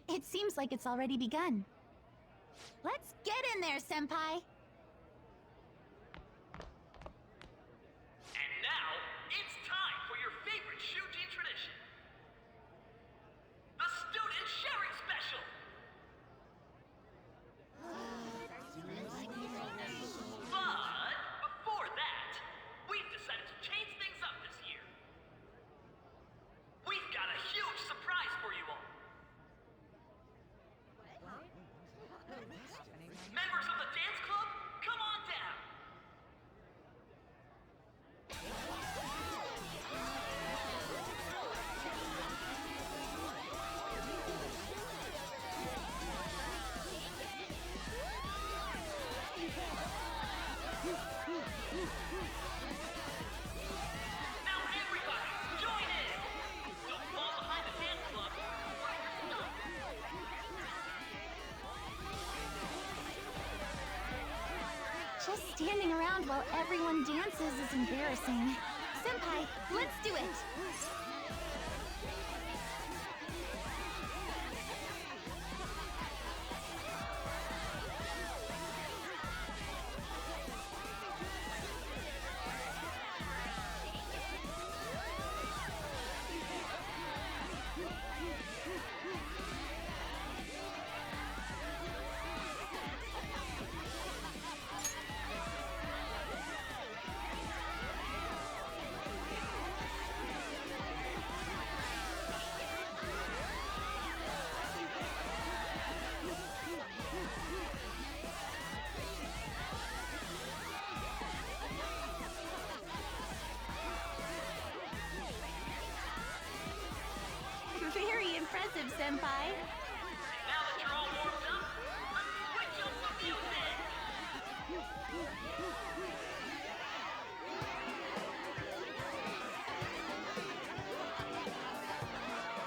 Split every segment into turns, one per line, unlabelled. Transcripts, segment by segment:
It seems like it's already begun. Let's get in there, Senpai!
And now, it's time for your favorite Shujin tradition. The Student Sharing Special! But, before that, we've decided to change things up this year. We've got a huge surprise for you all. Members of the dance club, come on down! Now everybody, join in! Don't fall behind the dance club or you're stuck!
Just standing around while everyone dances is embarrassing. Senpai, let's do it! Very impressive, Senpai.
Now that you're all warmed up, let's switch up the music!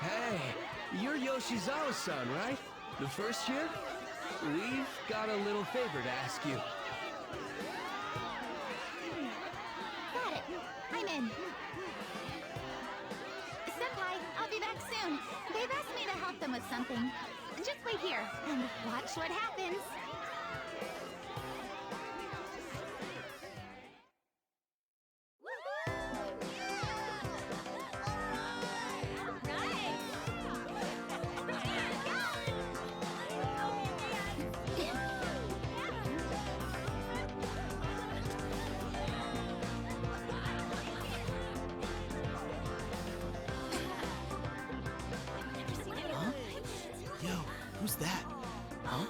Hey, you're Yoshizawa-san, right? The first year? We've got a little favor to ask you.
Got it. I'm in. Senpai, I'll be back soon. They've asked me to help them with something. Just wait here and watch what happens.
Yo, who's that? Huh?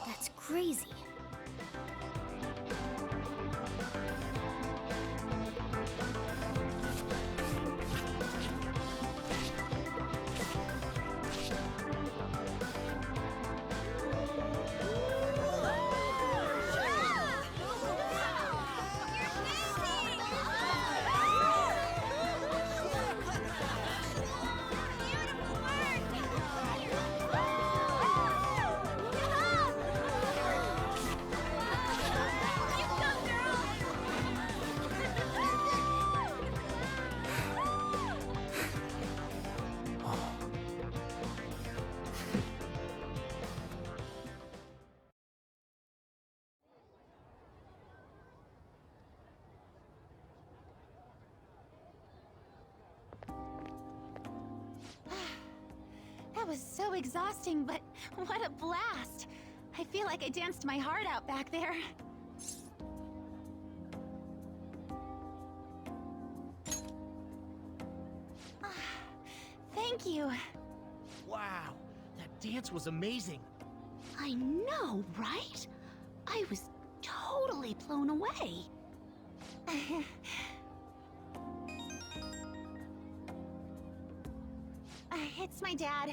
That's crazy. That was so exhausting, but what a blast! I feel like I danced my heart out back there. Thank you.
Wow, that dance was amazing.
I know, right? I was totally blown away. It's my dad.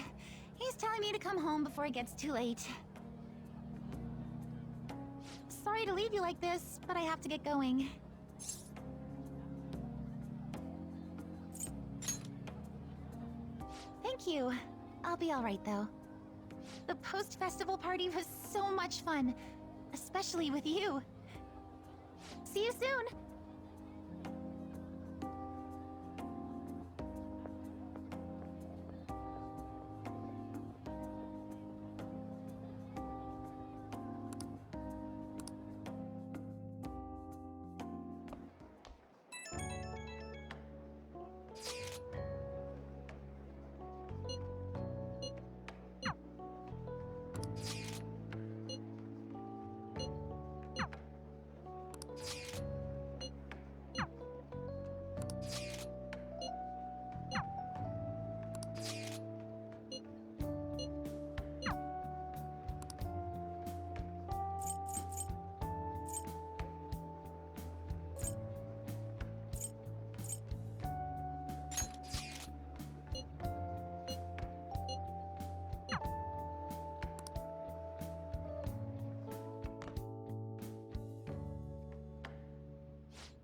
He's telling me to come home before it gets too late. Sorry to leave you like this, but I have to get going. Thank you. I'll be alright though. The post-festival party was so much fun, especially with you. See you soon!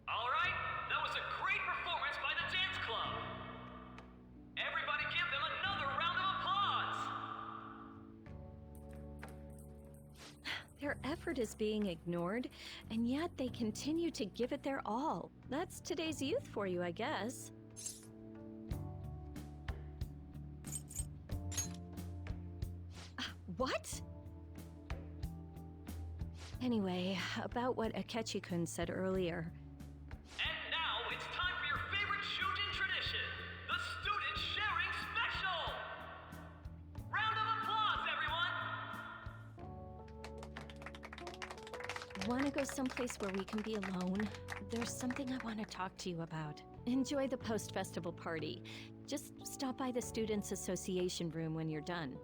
Alright, that was a great performance by the dance club. Everybody give them another round of applause.
Their effort is being ignored, and yet they continue to give it their all. That's today's youth for you, I guess. What? Anyway, about what Akechi-kun said earlier.
And now it's time for your favorite shooting tradition, the Student Sharing Special! Round of applause, everyone!
Want to go someplace where we can be alone? There's something I want to talk to you about. Enjoy the post-festival party. Just stop by the Students' Association room when you're done.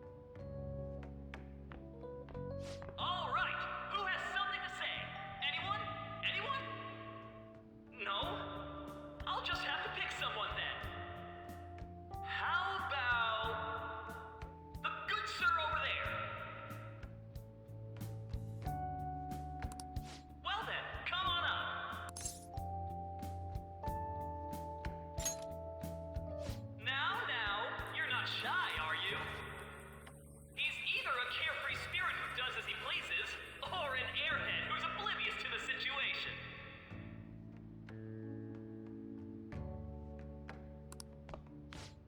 All right, who has something to say? Anyone? Anyone? No? I'll just have to pick someone then. How about the good sir over there? Well then, come on up. Now, you're not shy, are you? He's either a carefree spirit who does as he pleases, or an airhead who's oblivious to the situation.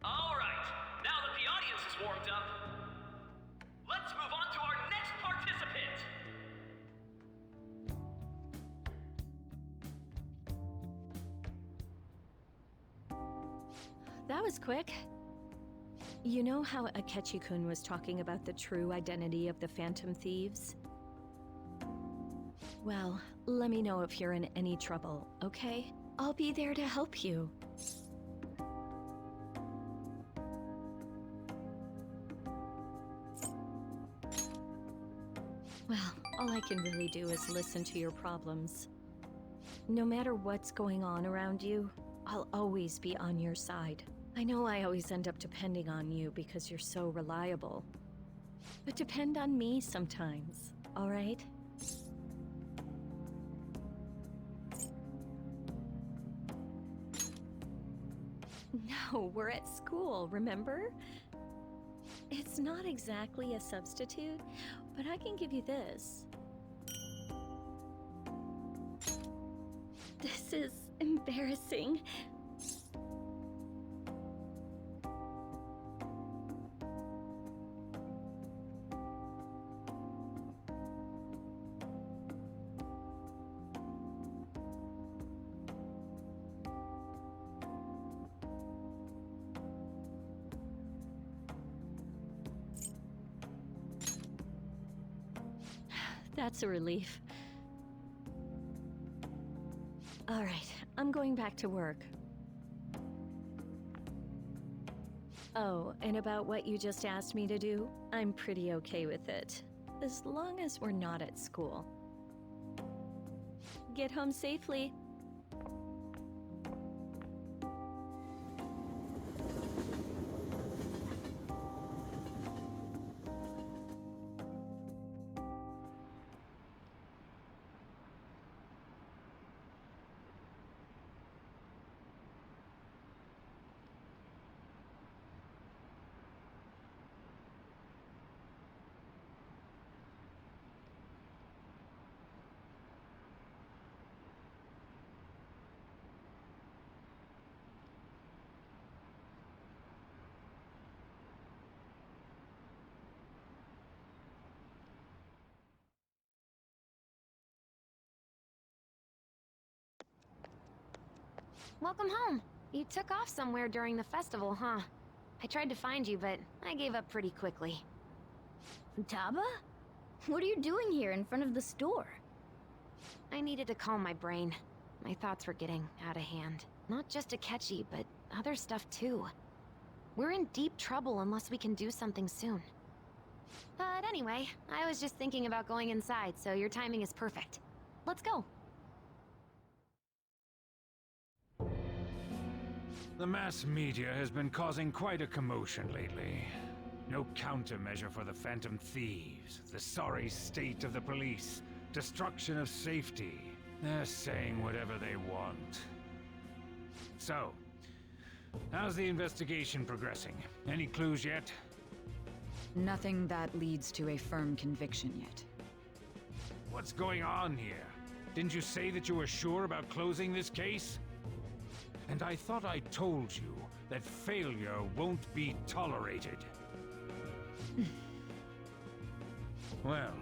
All right, now that the audience is warmed up, let's move on to our next participant.
That was quick. You know how Akechi-kun was talking about the true identity of the Phantom Thieves? Well, let me know if you're in any trouble, okay? I'll be there to help you. Well, all I can really do is listen to your problems. No matter what's going on around you, I'll always be on your side. I know I always end up depending on you because you're so reliable. But depend on me sometimes, all right? No, we're at school, remember? It's not exactly a substitute, but I can give you this. This is embarrassing. That's a relief. All right, I'm going back to work. Oh, and about what you just asked me to do, I'm pretty okay with it. As long as we're not at school. Get home safely.
Welcome home. You took off somewhere during the festival, huh? I tried to find you, but I gave up pretty quickly.
Futaba? What are you doing here in front of the store?
I needed to calm my brain. My thoughts were getting out of hand. Not just Akechi, but other stuff too. We're in deep trouble unless we can do something soon. But anyway, I was just thinking about going inside, so your timing is perfect. Let's go.
The mass media has been causing quite a commotion lately. No countermeasure for the Phantom Thieves, the sorry state of the police, destruction of safety. They're saying whatever they want. So, how's the investigation progressing? Any clues yet?
Nothing that leads to a firm conviction yet.
What's going on here? Didn't you say that you were sure about closing this case? And I thought I told you that failure won't be tolerated. Well,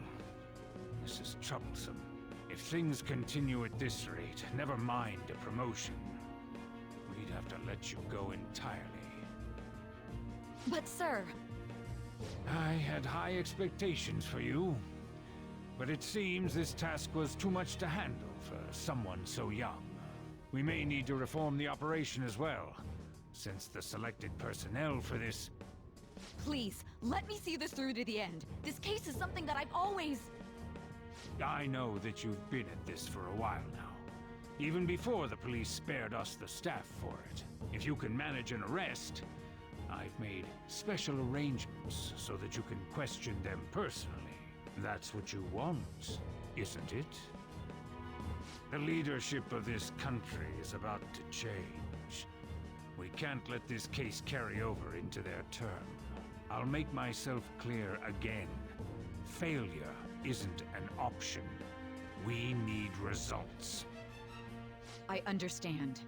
this is troublesome. If things continue at this rate, never mind a promotion. We'd have to let you go entirely.
But sir...
I had high expectations for you. But it seems this task was too much to handle for someone so young. We may need to reform the operation as well, since the selected personnel for this...
Please, let me see this through to the end. This case is something that I've always...
I know that you've been at this for a while now. Even before the police spared us the staff for it. If you can manage an arrest, I've made special arrangements so that you can question them personally. That's what you want, isn't it? The leadership of this country is about to change. We can't let this case carry over into their term. I'll make myself clear again. Failure isn't an option. We need results.
I understand.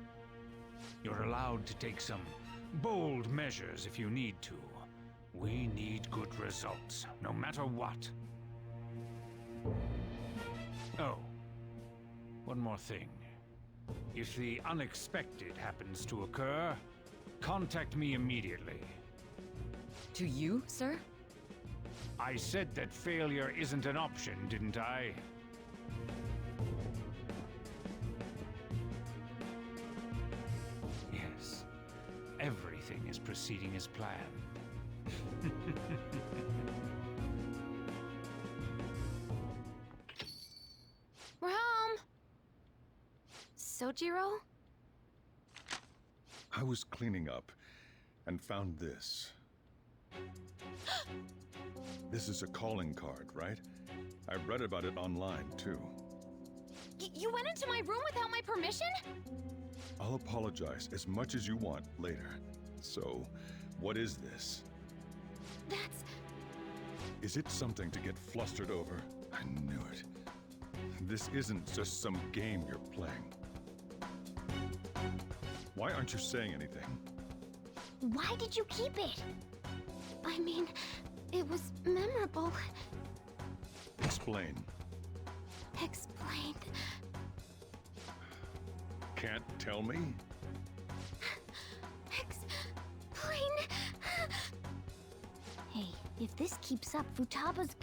You're allowed to take some bold measures if you need to. We need good results, no matter what. Oh, one more thing. If the unexpected happens to occur, contact me immediately.
To you, sir?
I said that failure isn't an option, didn't I? Yes. Everything is proceeding as planned.
We're home! Sojiro?
I was cleaning up and found this. This is a calling card, right? I read about it online, too.
You went into my room without my permission?
I'll apologize as much as you want later. So, what is this?
That's...
Is it something to get flustered over? I knew it. This isn't just some game you're playing. Why aren't you saying anything?
Why did you keep it?
I mean, it was memorable.
Explain.
Explain.
Can't tell me?
Explain.
Hey, if this keeps up, Futaba's...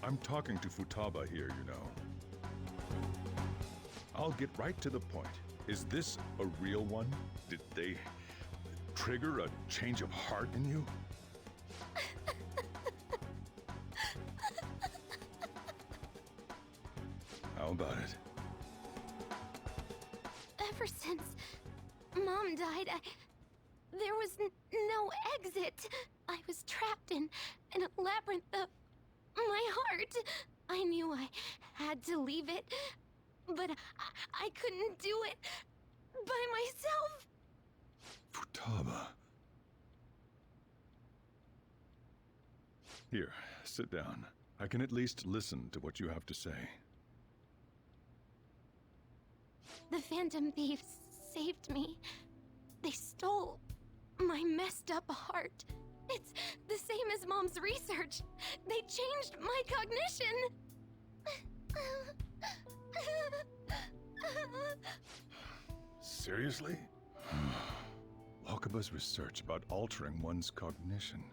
I'm talking to Futaba here, you know. I'll get right to the point. Is this a real one? Did they trigger a change of heart in you? How about it?
Ever since Mom died, there was no exit. I was trapped in a labyrinth of my heart. I knew I had to leave it, but I couldn't do it by myself.
Futaba. Here, sit down. I can at least listen to what you have to say.
The Phantom Thieves saved me. They stole my messed up heart. It's the same as Mom's research. They changed my cognition.
Seriously? Wakaba's research about altering one's cognition.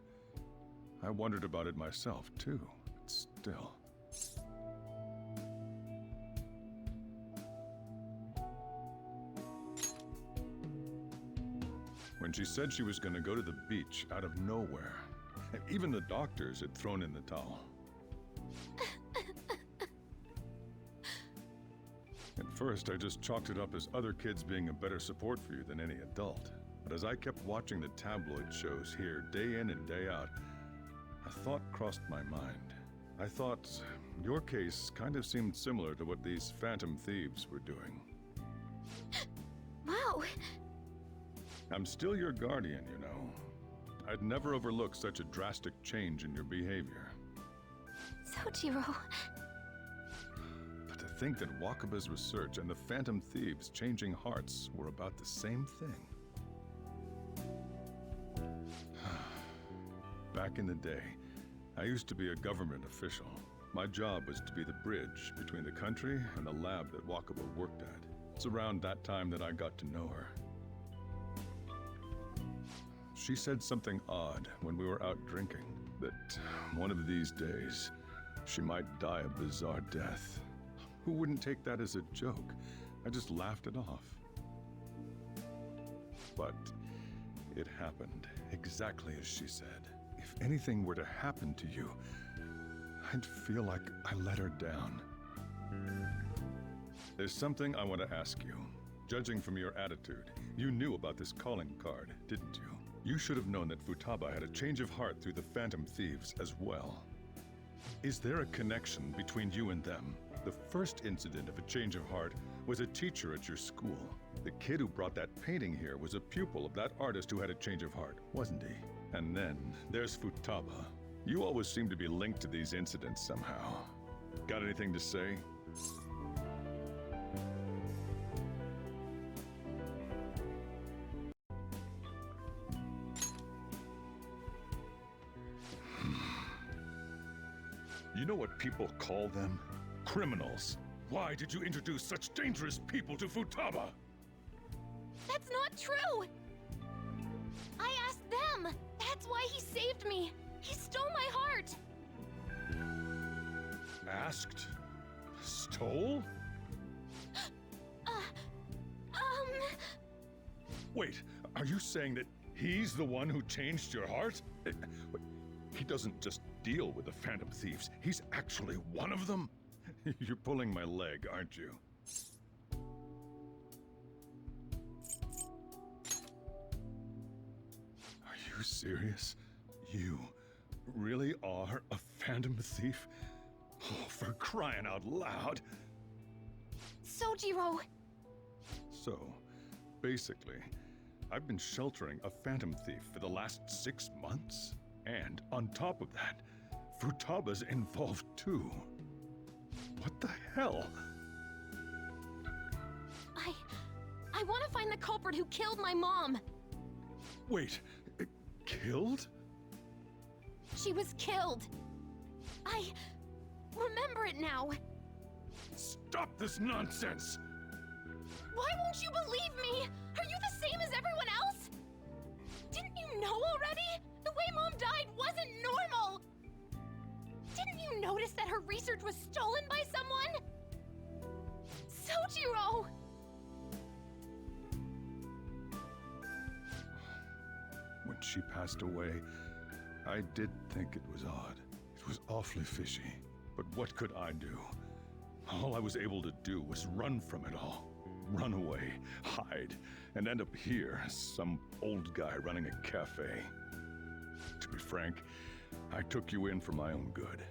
I wondered about it myself, too, but still. When she said she was going to go to the beach out of nowhere, even the doctors had thrown in the towel. At first, I just chalked it up as other kids being a better support for you than any adult. But as I kept watching the tabloid shows here, day in and day out, a thought crossed my mind. I thought your case kind of seemed similar to what these phantom thieves were doing.
Wow.
I'm still your guardian, you know. I'd never overlook such a drastic change in your behavior.
Sojiro.
But to think that Wakaba's research and the phantom thieves changing hearts were about the same thing. Back in the day, I used to be a government official. My job was to be the bridge between the country and the lab that Wakaba worked at. It's around that time that I got to know her. She said something odd when we were out drinking, that one of these days, she might die a bizarre death. Who wouldn't take that as a joke? I just laughed it off. But it happened exactly as she said. If anything were to happen to you, I'd feel like I let her down. There's something I want to ask you. Judging from your attitude, you knew about this calling card, didn't you? You should have known that Futaba had a change of heart through the Phantom Thieves as well. Is there a connection between you and them? The first incident of a change of heart was a teacher at your school. The kid who brought that painting here was a pupil of that artist who had a change of heart, wasn't he? And then there's Futaba. You always seem to be linked to these incidents somehow. Got anything to say? You know what people call them? Criminals. Why did you introduce such dangerous people to Futaba?
That's not true! I asked them! That's why he saved me! He stole my heart!
Asked? Stole? Wait, are you saying that he's the one who changed your heart? He doesn't just deal with the Phantom Thieves, he's actually one of them? You're pulling my leg, aren't you? Are you serious? You really are a Phantom Thief? Oh, for crying out loud!
Sojiro!
So, basically, I've been sheltering a Phantom Thief for the last 6 months. And on top of that, Futaba's involved too. What the hell?
I want to find the culprit who killed my mom.
Wait, killed?
She was killed. I remember it now.
Stop this nonsense!
Why won't you believe me? Are you the same as everyone else? Didn't you know already? The way Mom died wasn't normal! Didn't you notice that her research was stolen by someone? Sojiro!
When she passed away, I did think it was odd. It was awfully fishy. But what could I do? All I was able to do was run from it all. Run away, hide, and end up here, some old guy running a cafe. To be frank, I took you in for my own good.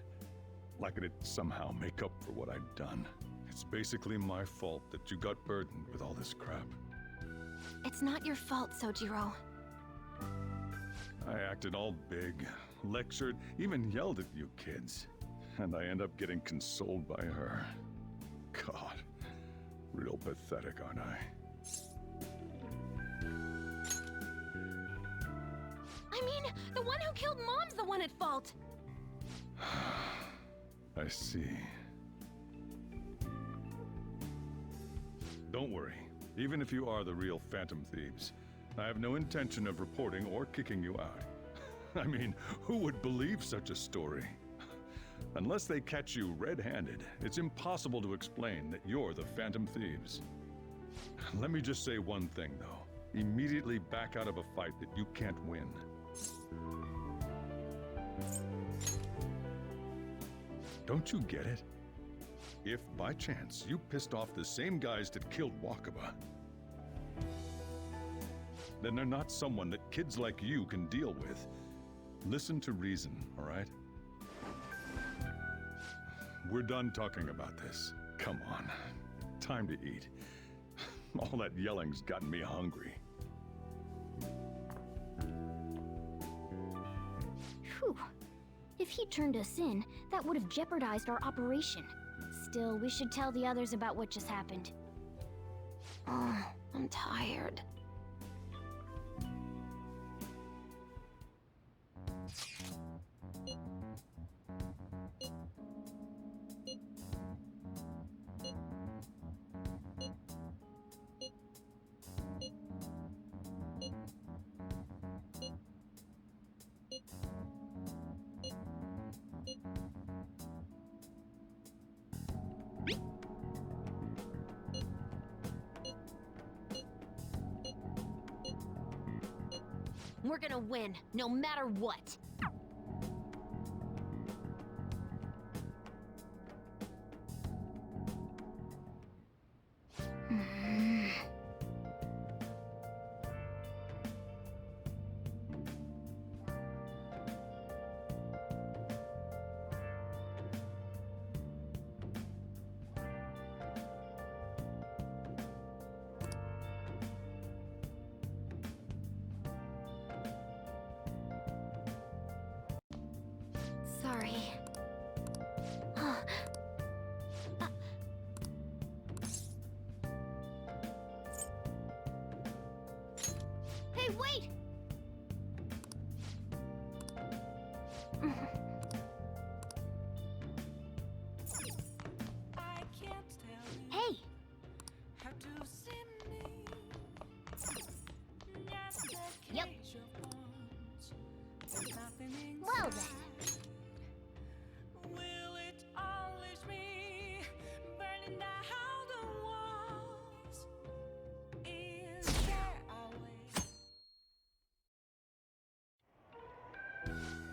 Like it'd somehow make up for what I'd done. It's basically my fault that you got burdened with all this crap.
It's not your fault, Sojiro.
I acted all big, lectured, even yelled at you kids. And I end up getting consoled by her. God, real pathetic, aren't I?
The one who killed Mom's the one at fault!
I see. Don't worry. Even if you are the real Phantom Thieves, I have no intention of reporting or kicking you out. I mean, who would believe such a story? Unless they catch you red-handed, it's impossible to explain that you're the Phantom Thieves. Let me just say one thing, though. Immediately back out of a fight that you can't win. Don't you get it? If, by chance, you pissed off the same guys that killed Wakaba, then they're not someone that kids like you can deal with. Listen to reason, all right? We're done talking about this. Come on. Time to eat. All that yelling's gotten me hungry.
Phew. If he turned us in, that would have jeopardized our operation. Still, we should tell the others about what just happened.
Oh, I'm tired. We're gonna win, no matter what. Sorry. Hey, wait! Hey! Yep. Well then.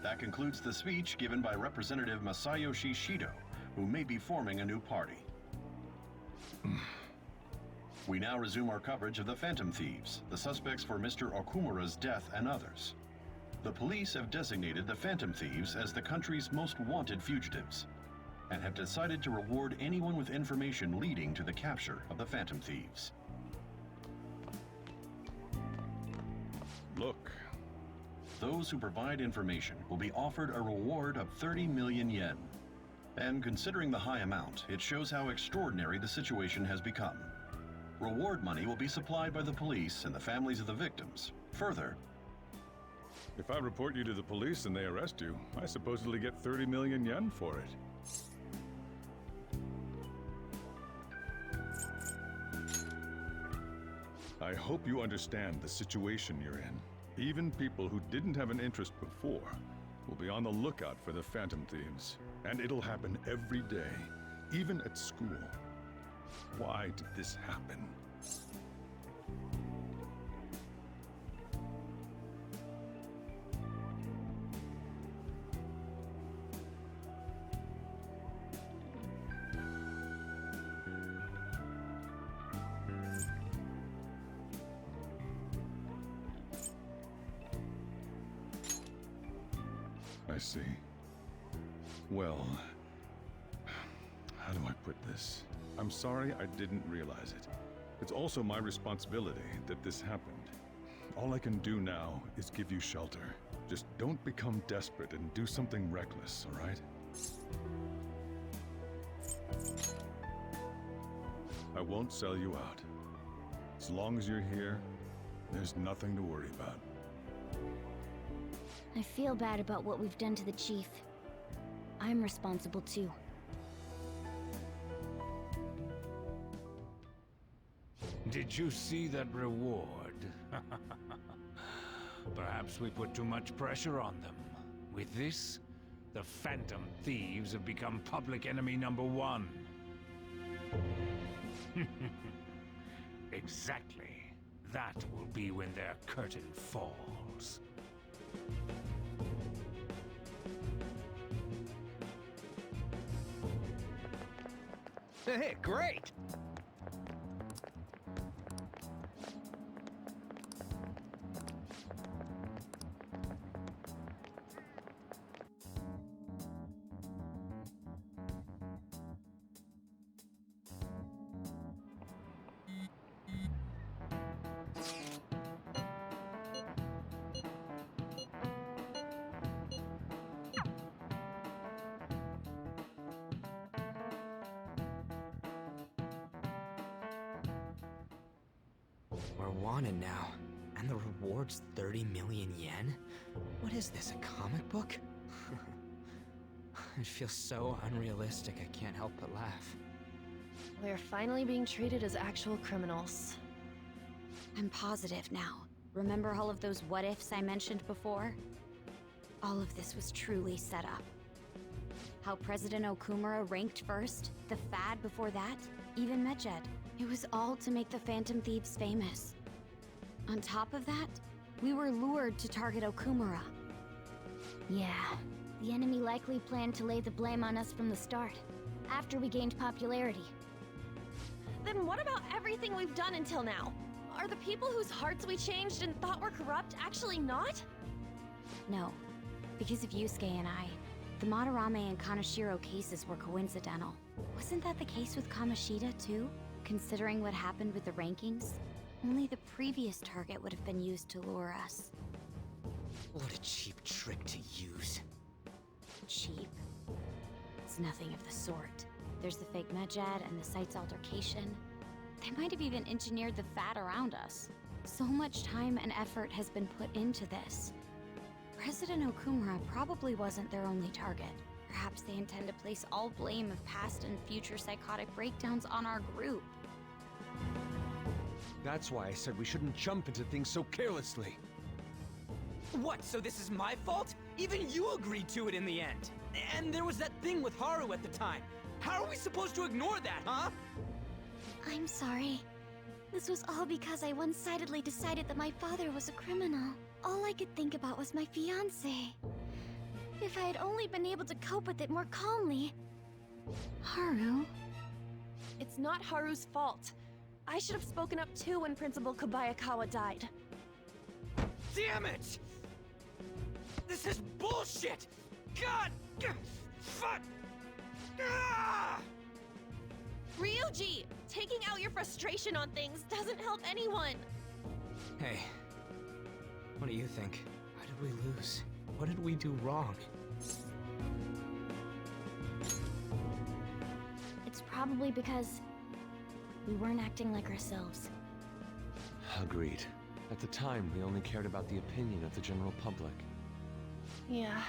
That concludes the speech given by Representative Masayoshi Shido, who may be forming a new party. We now resume our coverage of the Phantom Thieves, the suspects for Mr. Okumura's death and others. The police have designated the Phantom Thieves as the country's most wanted fugitives, and have decided to reward anyone with information leading to the capture of the Phantom Thieves.
Look.
Those who provide information will be offered a reward of 30 million yen. And considering the high amount, it shows how extraordinary the situation has become. Reward money will be supplied by the police and the families of the victims. Further,
If I report you to the police and they arrest you, I supposedly get 30 million yen for it. I hope you understand the situation you're in. Even people who didn't have an interest before will be on the lookout for the Phantom Thieves. And it'll happen every day, even at school. Why did this happen? I see. Well, how do I put this? I'm sorry I didn't realize it. It's also my responsibility that this happened. All I can do now is give you shelter. Just don't become desperate and do something reckless, all right? I won't sell you out. As long as you're here, there's nothing to worry about.
I feel bad about what we've done to the Chief. I'm responsible too.
Did you see that reward? Perhaps we put too much pressure on them. With this, the Phantom Thieves have become public enemy #1. Exactly. That will be when their curtain falls.
Hey, great!
We're wanted now, and the reward's 30 million yen? What is this, a comic book? It feels so unrealistic I can't help but laugh.
We're finally being treated as actual criminals.
I'm positive now. Remember all of those what-ifs I mentioned before? All of this was truly set up. How President Okumura ranked first, the Fad before that, even Medjed. It was all to make the Phantom Thieves famous. On top of that, we were lured to target Okumura.
Yeah, the enemy likely planned to lay the blame on us from the start, after we gained popularity.
Then what about everything we've done until now? Are the people whose hearts we changed and thought were corrupt actually not?
No, because of Yusuke and I, the Madarame and Kaneshiro cases were coincidental. Wasn't that the case with Kamoshida, too? Considering what happened with the rankings, only the previous target would have been used to lure us.
What a cheap trick to use.
Cheap? It's nothing of the sort. There's the fake Medjed and the site's altercation. They might have even engineered the Fad around us. So much time and effort has been put into this. President Okumura probably wasn't their only target. Perhaps they intend to place all blame of past and future psychotic breakdowns on our group.
That's why I said we shouldn't jump into things so carelessly.
What, so this is my fault? Even you agreed to it in the end. And there was that thing with Haru at the time. How are we supposed to ignore that, huh?
I'm sorry. This was all because I one-sidedly decided that my father was a criminal. All I could think about was my fiancé. If I had only been able to cope with it more calmly... Haru?
It's not Haru's fault. I should have spoken up too when Principal Kobayakawa died.
Damn it! This is bullshit! God! Fuck! Ah!
Ryuji! Taking out your frustration on things doesn't help anyone!
Hey, what do you think? Why did we lose? What did we do wrong?
It's probably because we weren't acting like ourselves.
Agreed. At the time, we only cared about the opinion of the general public.
Yeah,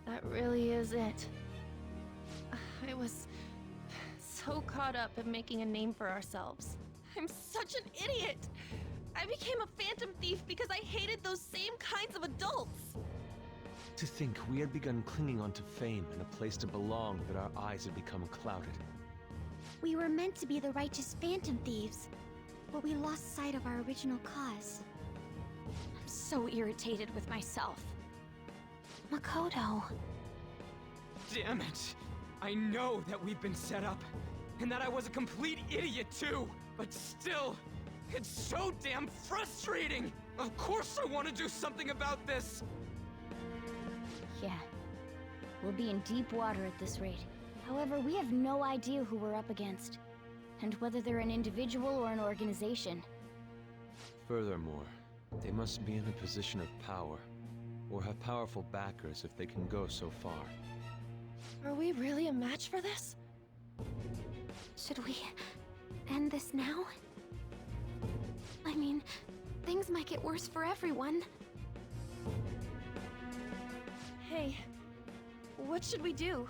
that really is it. I was so caught up in making a name for ourselves. I'm such an idiot! I became a phantom thief because I hated those same kinds of adults!
To think we had begun clinging onto fame and a place to belong that our eyes had become clouded.
We were meant to be the righteous phantom thieves, but we lost sight of our original cause.
I'm so irritated with myself.
Makoto.
Damn it! I know that we've been set up, and that I was a complete idiot too, but still, it's so damn frustrating! Of course I want to do something about this!
Yeah. We'll be in deep water at this rate. However, we have no idea who we're up against, and whether they're an individual or an organization.
Furthermore, they must be in a position of power, or have powerful backers if they can go so far.
Are we really a match for this?
Should we end this now? I mean, things might get worse for everyone.
Hey, what should we do?